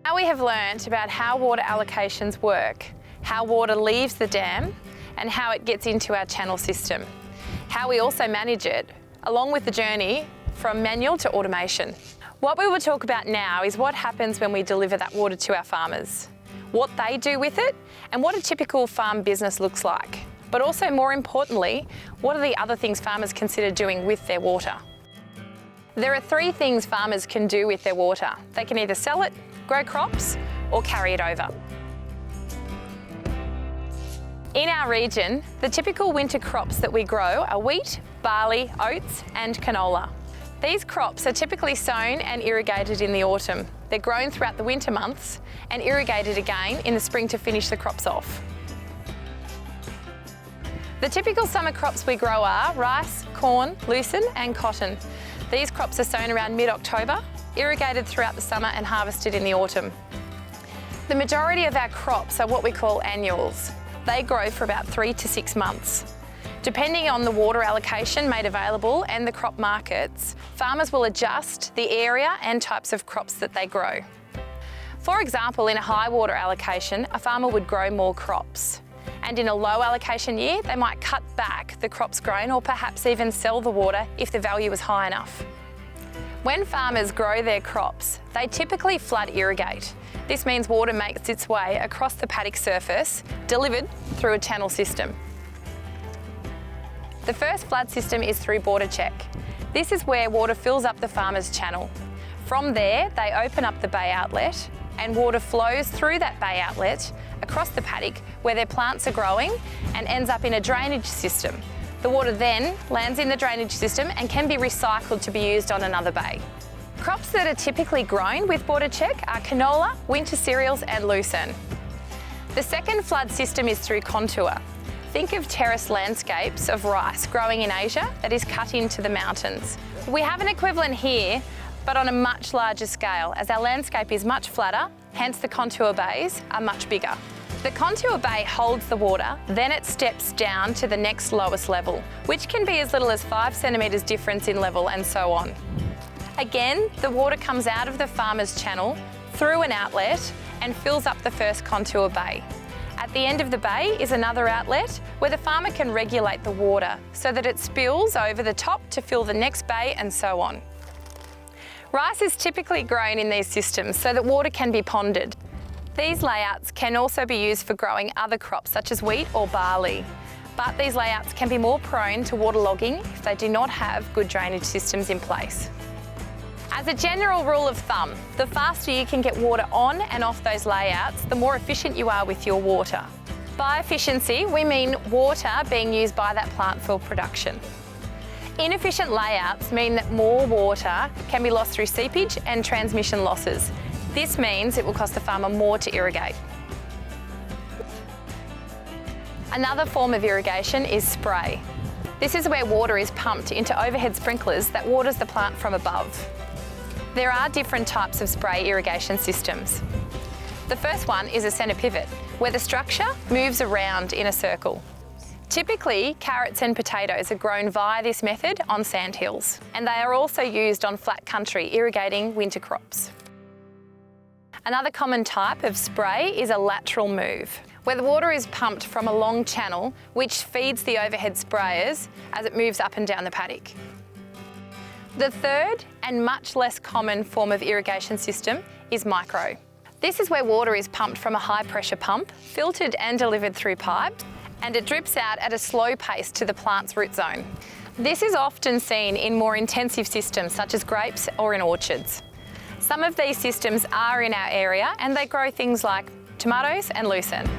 Now we have learnt about how water allocations work, how water leaves the dam and how it gets into our channel system, how we also manage it, along with the journey from manual to automation. What we will talk about now is what happens when we deliver that water to our farmers, what they do with it and what a typical farm business looks like. But also more importantly, what are the other things farmers consider doing with their water? There are three things farmers can do with their water. They can either sell it, grow crops or carry it over. In our region, the typical winter crops that we grow are wheat, barley, oats and canola. These crops are typically sown and irrigated in the autumn. They're grown throughout the winter months and irrigated again in the spring to finish the crops off. The typical summer crops we grow are rice, corn, lucerne and cotton. These crops are sown around mid-October, irrigated throughout the summer and harvested in the autumn. The majority of our crops are what we call annuals. They grow for about 3 to 6 months. Depending on the water allocation made available and the crop markets, farmers will adjust the area and types of crops that they grow. For example, in a high water allocation, a farmer would grow more crops. And in a low allocation year, they might cut back the crops grown or perhaps even sell the water if the value is high enough. When farmers grow their crops, they typically flood irrigate. This means water makes its way across the paddock surface, delivered through a channel system. The first flood system is through border check. This is where water fills up the farmer's channel. From there, they open up the bay outlet and water flows through that bay outlet across the paddock where their plants are growing and ends up in a drainage system. The water then lands in the drainage system and can be recycled to be used on another bay. Crops that are typically grown with border check are canola, winter cereals and lucerne. The second flood system is through contour. Think of terraced landscapes of rice growing in Asia that is cut into the mountains. We have an equivalent here, but on a much larger scale, as our landscape is much flatter, hence the contour bays are much bigger. The contour bay holds the water, then it steps down to the next lowest level, which can be as little as 5 centimetres difference in level and so on. Again, the water comes out of the farmer's channel through an outlet and fills up the first contour bay. At the end of the bay is another outlet where the farmer can regulate the water so that it spills over the top to fill the next bay and so on. Rice is typically grown in these systems so that water can be ponded. These layouts can also be used for growing other crops such as wheat or barley, but these layouts can be more prone to waterlogging if they do not have good drainage systems in place. As a general rule of thumb, the faster you can get water on and off those layouts, the more efficient you are with your water. By efficiency, we mean water being used by that plant for production. Inefficient layouts mean that more water can be lost through seepage and transmission losses. This means it will cost the farmer more to irrigate. Another form of irrigation is spray. This is where water is pumped into overhead sprinklers that waters the plant from above. There are different types of spray irrigation systems. The first one is a centre pivot, where the structure moves around in a circle. Typically, carrots and potatoes are grown via this method on sandhills, and they are also used on flat country irrigating winter crops. Another common type of spray is a lateral move, where the water is pumped from a long channel which feeds the overhead sprayers as it moves up and down the paddock. The third and much less common form of irrigation system is micro. This is where water is pumped from a high pressure pump, filtered and delivered through pipes, and it drips out at a slow pace to the plant's root zone. This is often seen in more intensive systems such as grapes or in orchards. Some of these systems are in our area and they grow things like tomatoes and lucerne.